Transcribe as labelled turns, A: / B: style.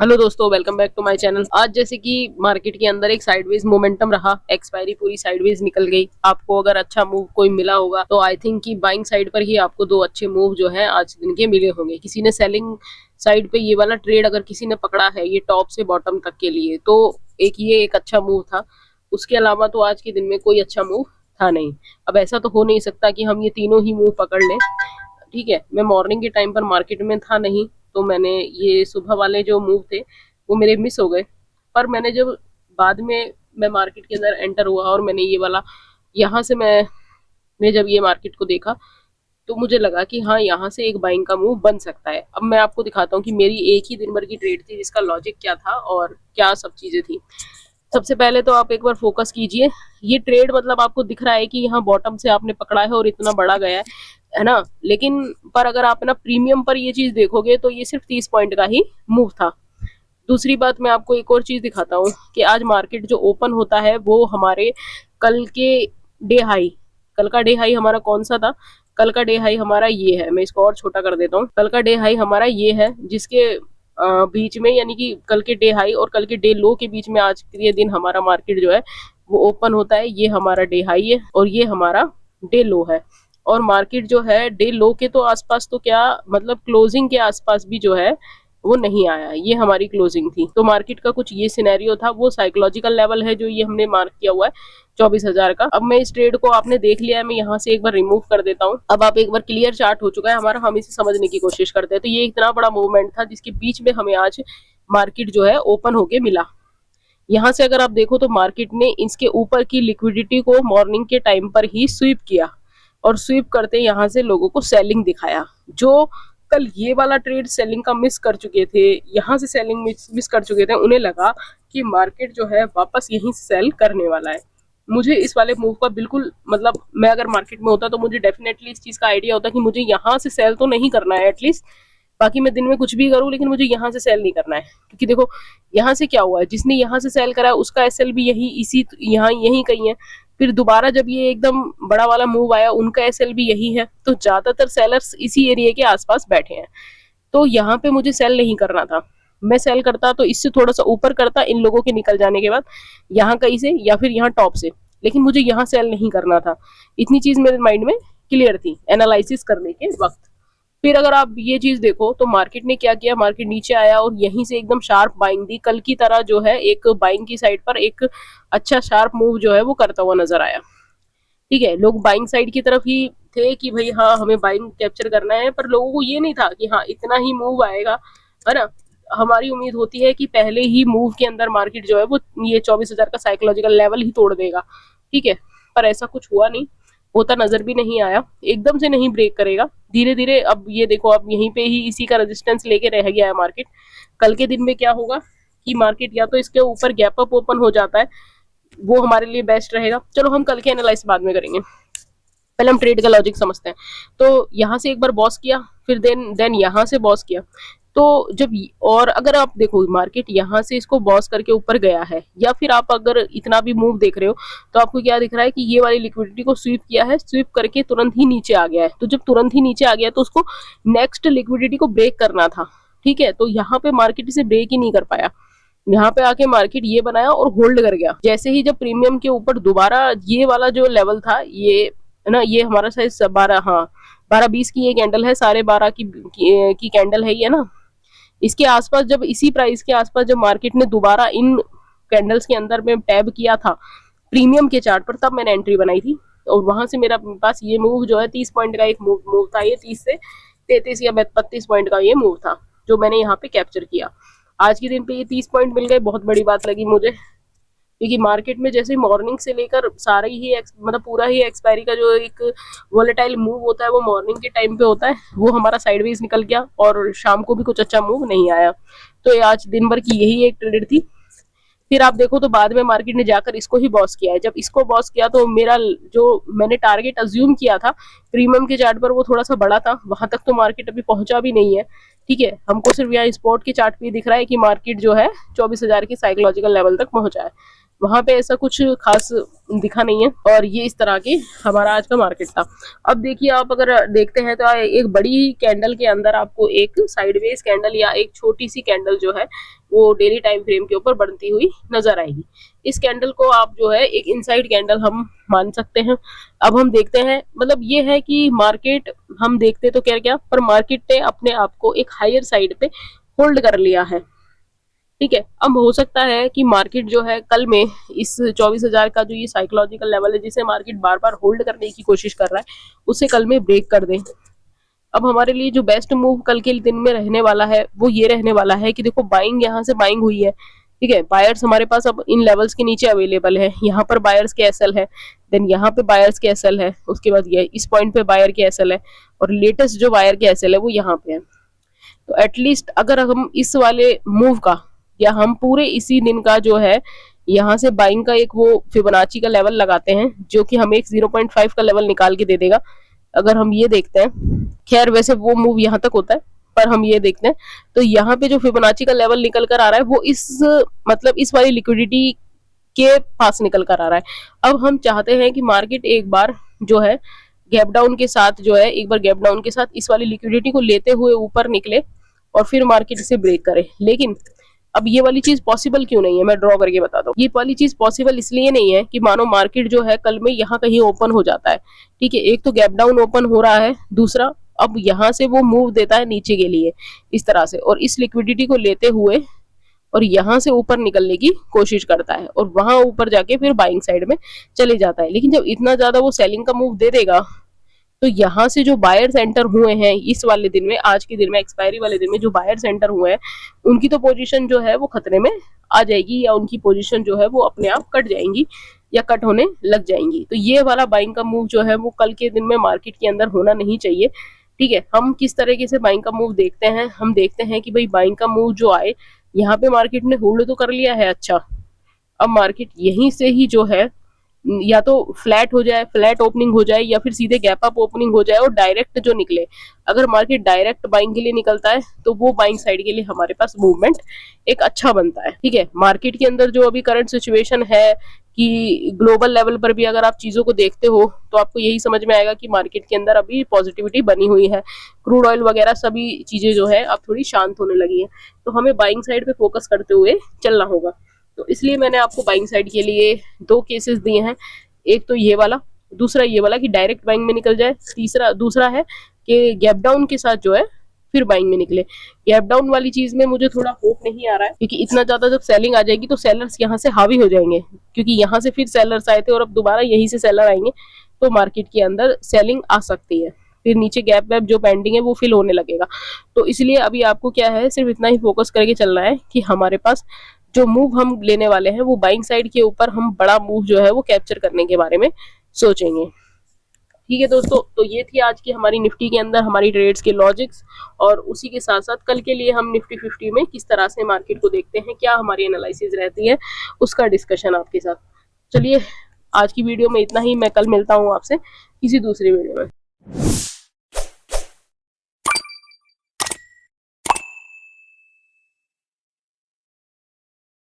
A: Hello दोस्तों, welcome back to my channel. आज जैसे कि मार्केट के अंदर एक साइडवेज मोमेंटम रहा, एक्सपायरी पूरी साइडवेज निकल गई। आपको अगर अच्छा मूव कोई मिला होगा तो आई थिंक कि बाइंग साइड पर ही आपको दो अच्छे मूव जो है आज दिन के मिले होंगे। किसी ने सेलिंग साइड पे ये वाला ट्रेड अगर किसी ने पकड़ा है ये टॉप से बॉटम तक के लिए, तो ये एक अच्छा मूव था। उसके अलावा तो आज के दिन में कोई अच्छा मूव था नहीं। अब ऐसा तो हो नहीं सकता कि हम ये तीनों ही मूव पकड़ लें। ठीक है, मैं मॉर्निंग के टाइम पर मार्केट में था नहीं, तो मैंने ये सुबह वाले जो मूव थे वो मेरे मिस हो गए। पर मैंने जब बाद में मैं मार्केट के अंदर एंटर हुआ और मैंने ये वाला यहाँ से मैं जब ये मार्केट को देखा तो मुझे लगा कि हाँ, यहाँ से एक बाइंग का मूव बन सकता है। अब मैं आपको दिखाता हूँ कि मेरी एक ही दिन भर की ट्रेड थी जिसका लॉजिक क्या था और क्या सब चीजें थी। सबसे पहले तो आप एक बार फोकस कीजिए। ये ट्रेड मतलब आपको दिख रहा है कि यहाँ बॉटम से आपने पकड़ा है और इतना बड़ा गया है ना। लेकिन पर अगर आप ना प्रीमियम पर ये चीज देखोगे तो ये सिर्फ 30 पॉइंट का ही मूव था। दूसरी बात, मैं आपको एक और चीज दिखाता हूँ कि आज मार्केट जो ओपन होता है वो हमारे कल के डे हाई, कल का डे हाई हमारा कौन सा था? कल का डे हाई हमारा ये है। मैं इसको और छोटा कर देता हूँ। कल का डे हाई हमारा ये है, जिसके बीच में यानी कि कल के डे हाई और कल के डे लो के बीच में आज के दिन हमारा मार्केट जो है वो ओपन होता है। ये हमारा डे हाई है और ये हमारा डे लो है। और मार्केट जो है डे लो के तो आसपास, तो क्या मतलब क्लोजिंग के आसपास भी जो है वो नहीं आया। ये हमारी क्लोजिंग थी। तो मार्केट का कुछ ये सिनेरियो था। वो साइकोलॉजिकल लेवल है जो ये हमने मार्क किया हुआ है 24,000 का। अब मैं इस ट्रेड को आपने देख लिया है, मैं यहाँ से एक बार रिमूव कर देता हूँ। अब आप एक बार क्लियर चार्ट हो चुका है हमारा, हम इसे समझने की कोशिश करते हैं। तो ये इतना बड़ा मूवमेंट था जिसके बीच में हमें आज मार्केट जो है ओपन होके मिला। यहाँ से अगर आप देखो तो मार्केट ने इसके ऊपर की लिक्विडिटी को मॉर्निंग के टाइम पर ही स्वीप किया और स्वीप करते यहाँ से लोगों को सेलिंग दिखाया। जो कल ये वाला ट्रेड सेलिंग का मिस कर चुके थे, यहाँ से सेलिंग मिस कर चुके थे, उन्हें लगा कि मार्केट जो है वापस यहीं से सेल करने वाला है। मुझे इस वाले मूव का बिल्कुल मतलब, मैं अगर मार्केट में होता तो मुझे डेफिनेटली इस चीज का आइडिया होता कि मुझे यहाँ से सेल तो नहीं करना है एटलीस्ट। बाकी मैं दिन में कुछ भी करूं लेकिन मुझे यहाँ से सेल नहीं करना है। क्योंकि देखो यहाँ से क्या हुआ है, जिसने यहाँ से सेल करा है उसका एसएल भी यही इसी यहाँ यही कहीं है। फिर दोबारा जब ये एकदम बड़ा वाला मूव आया उनका एसएल भी यही है। तो ज्यादातर सेलर्स इसी एरिया के आसपास बैठे हैं। तो यहाँ पे मुझे सेल नहीं करना था। मैं सेल करता तो इससे थोड़ा सा ऊपर करता इन लोगों के निकल जाने के बाद, यहाँ कहीं से या फिर यहाँ टॉप से। लेकिन मुझे यहाँ सेल नहीं करना था। इतनी चीज मेरे माइंड में क्लियर थी एनालिसिस करने के वक्त। फिर अगर आप ये चीज देखो तो मार्केट ने क्या किया, मार्केट नीचे आया और यहीं से एकदम शार्प बाइंग दी। कल की तरह जो है एक बाइंग की साइड पर एक अच्छा शार्प मूव जो है वो करता हुआ नजर आया। ठीक है, लोग बाइंग साइड की तरफ ही थे कि भाई हाँ हमें बाइंग कैप्चर करना है, पर लोगों को ये नहीं था कि हाँ इतना ही मूव आएगा, है ना। हमारी उम्मीद होती है कि पहले ही मूव के अंदर मार्केट जो है वो ये 24,000 का साइकोलॉजिकल लेवल ही तोड़ देगा। ठीक है, पर ऐसा कुछ हुआ नहीं, होता नजर भी नहीं आया। एकदम से नहीं ब्रेक करेगा, धीरे धीरे। अब ये देखो, अब यहीं पे ही इसी का रेजिस्टेंस लेके रह गया है मार्केट। कल के दिन में क्या होगा कि मार्केट या तो इसके ऊपर गैप अप ओपन हो जाता है, वो हमारे लिए बेस्ट रहेगा। चलो हम कल के एनालाइज बाद में करेंगे, पहले हम ट्रेड का लॉजिक समझते हैं। तो यहाँ से एक बार बॉस किया, फिर देन यहाँ से बॉस किया। तो जब और अगर आप देखो मार्केट यहाँ से इसको बॉस करके ऊपर गया है, या फिर आप अगर इतना भी मूव देख रहे हो तो आपको क्या दिख रहा है कि ये वाली लिक्विडिटी को स्वीप किया है, स्वीप करके तुरंत ही नीचे आ गया है। तो जब तुरंत ही नीचे आ गया तो उसको नेक्स्ट लिक्विडिटी को ब्रेक करना था। ठीक है, तो यहाँ पे मार्केट इसे ब्रेक ही नहीं कर पाया। यहाँ पे आके मार्केट ये बनाया और होल्ड कर गया। जैसे ही जब प्रीमियम के ऊपर दोबारा ये वाला जो लेवल था, ये है ना, ये हमारा साइज 12, हाँ 12-20 की ये कैंडल है, 12.5 की कैंडल है ये ना। इसके आसपास जब इसी प्राइस के आसपास जब मार्केट ने दोबारा इन कैंडल्स के अंदर में टैब किया था प्रीमियम के चार्ट पर, तब मैंने एंट्री बनाई थी। और वहां से मेरा पास ये मूव जो है 30 पॉइंट का एक मूव था। ये 30 से 33 या 32 पॉइंट का ये मूव था जो मैंने यहाँ पे कैप्चर किया। आज के दिन पे ये 30 पॉइंट मिल गए, बहुत बड़ी बात लगी मुझे। क्योंकि मार्केट में जैसे मॉर्निंग से लेकर सारा ही मतलब पूरा ही एक्सपायरी का जो एक वोलेटाइल मूव होता है वो मॉर्निंग के टाइम पे होता है, वो हमारा साइडवेज निकल गया और शाम को भी कुछ अच्छा मूव नहीं आया। तो आज दिन भर की यही एक ट्रेड थी। फिर आप देखो तो बाद में मार्केट ने जाकर इसको ही बॉस किया है। जब इसको बॉस किया तो मेरा जो मैंने टारगेट अज्यूम किया था प्रीमियम के चार्ट पर वो थोड़ा सा बड़ा था, वहां तक तो मार्केट अभी पहुंचा भी नहीं है। ठीक है, हमको सिर्फ यहाँ स्पॉट के चार्ट पे दिख रहा है कि मार्केट जो है 24,000 के साइकोलॉजिकल लेवल तक पहुंचा है। वहां पे ऐसा कुछ खास दिखा नहीं है। और ये इस तरह के हमारा आज का मार्केट था। अब देखिए, आप अगर देखते हैं तो एक बड़ी कैंडल के अंदर आपको एक साइडवेज कैंडल या एक छोटी सी कैंडल जो है वो डेली टाइम फ्रेम के ऊपर बढ़ती हुई नजर आएगी। इस कैंडल को आप जो है एक इनसाइड कैंडल हम मान सकते हैं। अब हम देखते हैं, मतलब ये है कि मार्केट हम देखते तो क्या क्या, पर मार्केट ने अपने आप को एक हायर साइड पे होल्ड कर लिया है। ठीक है, अब हो सकता है कि मार्केट जो है कल में इस 24,000 का जो ये साइकोलॉजिकल लेवल है जिसे मार्केट बार बार होल्ड करने की कोशिश कर रहा है, उसे कल में ब्रेक कर दे। अब हमारे लिए जो बेस्ट मूव कल के दिन में रहने वाला है वो ये रहने वाला है कि देखो, बाइंग यहाँ से बाइंग हुई है। ठीक है, बायर्स हमारे पास अब इन लेवल्स के नीचे अवेलेबल है। यहाँ पर बायर्स के एसएल है, देन यहाँ पे बायर्स के एसएल है, उसके बाद ये इस पॉइंट पे बायर के एसएल है, और लेटेस्ट जो बायर के एसएल है वो यहाँ पे है। तो एटलीस्ट अगर हम इस वाले मूव का या हम पूरे इसी दिन का जो है यहाँ से बाइंग का एक वो फिबोनाची का लेवल लगाते हैं जो कि हमें एक 0.5 का लेवल निकाल के दे देगा। अगर हम ये देखते हैं, खैर वैसे वो मूव यहाँ तक होता है, पर हम ये देखते हैं तो यहाँ पे जो फिबोनाची का लेवल निकल कर आ रहा है वो इस मतलब इस वाली लिक्विडिटी के पास निकल कर आ रहा है। अब हम चाहते हैं कि मार्केट एक बार जो है गैप डाउन के साथ जो है एक बार गैप डाउन के साथ इस वाली लिक्विडिटी को लेते हुए ऊपर निकले और फिर मार्केट इसे ब्रेक करे। लेकिन अब ये वाली चीज पॉसिबल क्यों नहीं है, मैं ड्रॉ करके बताता हूँ। ये वाली चीज पॉसिबल इसलिए नहीं है कि मानो मार्केट जो है कल में यहाँ कहीं ओपन हो जाता है। ठीक है, एक तो गैप डाउन ओपन हो रहा है, दूसरा अब यहाँ से वो मूव देता है नीचे के लिए इस तरह से, और इस लिक्विडिटी को लेते हुए और यहाँ से ऊपर निकलने की कोशिश करता है और वहां ऊपर जाके फिर बाइंग साइड में चले जाता है। लेकिन जब इतना ज्यादा वो सेलिंग का मूव दे देगा तो यहाँ से जो बायर्स एंटर हुए हैं इस वाले दिन में, आज के दिन में एक्सपायरी वाले दिन में जो बायर्स एंटर हुए हैं उनकी तो पोजीशन जो है वो खतरे में आ जाएगी, या उनकी पोजीशन जो है वो अपने आप कट जाएंगी या कट होने लग जाएंगी। तो ये वाला बाइंग का मूव जो है वो कल के दिन में मार्केट के अंदर होना नहीं चाहिए। ठीक है, हम किस तरीके से बाइंग का मूव देखते हैं, हम देखते हैं कि भाई बाइंग का मूव जो आए, यहाँ पे मार्केट ने होल्ड तो कर लिया है, अच्छा अब मार्केट यहीं से ही जो है या तो फ्लैट हो जाए, फ्लैट ओपनिंग हो जाए, या फिर सीधे गैप अप ओपनिंग हो जाए और डायरेक्ट जो निकले। अगर मार्केट डायरेक्ट बाइंग के लिए निकलता है तो वो बाइंग साइड के लिए हमारे पास मूवमेंट एक अच्छा बनता है। ठीक है, मार्केट के अंदर जो अभी करंट सिचुएशन है कि ग्लोबल लेवल पर भी अगर आप चीजों को देखते हो तो आपको यही समझ में आएगा कि मार्केट के अंदर अभी पॉजिटिविटी बनी हुई है। क्रूड ऑयल वगैरह सभी चीजें जो है अब थोड़ी शांत होने लगी है, तो हमें बाइंग साइड पे फोकस करते हुए चलना होगा। तो इसलिए मैंने आपको बाइंग साइड के लिए दो केसेस दिए हैं, एक तो ये वाला, दूसरा ये वाला कि डायरेक्ट बाइंग में निकल जाए, दूसरा है कि गैप डाउन के साथ जो है फिर बाइंग में निकले। गैप डाउन वाली चीज में मुझे थोड़ा होप नहीं आ रहा है, क्योंकि इतना ज्यादा जब सेलिंग आ जाएगी तो सेलर्स यहाँ से हावी हो जाएंगे, क्योंकि यहाँ से फिर सेलर्स आए थे और अब दोबारा यहीं से सेलर आएंगे तो मार्केट के अंदर सेलिंग आ सकती है, फिर नीचे गैप वैप जो पेंडिंग है वो फिल होने लगेगा। तो इसलिए अभी आपको क्या है, सिर्फ इतना ही फोकस करके चलना है कि हमारे पास जो मूव हम लेने वाले हैं वो बाइंग साइड के ऊपर हम बड़ा मूव जो है वो कैप्चर करने के बारे में सोचेंगे। ठीक है दोस्तों, तो ये थी आज की हमारी निफ्टी के अंदर हमारी ट्रेड्स के लॉजिक्स, और उसी के साथ साथ कल के लिए हम निफ्टी 50 में किस तरह से मार्केट को देखते हैं, क्या हमारी एनालिसिस रहती है, उसका डिस्कशन आपके साथ। चलिए आज की वीडियो में इतना ही, मैं कल मिलता हूँ आपसे किसी दूसरी वीडियो में।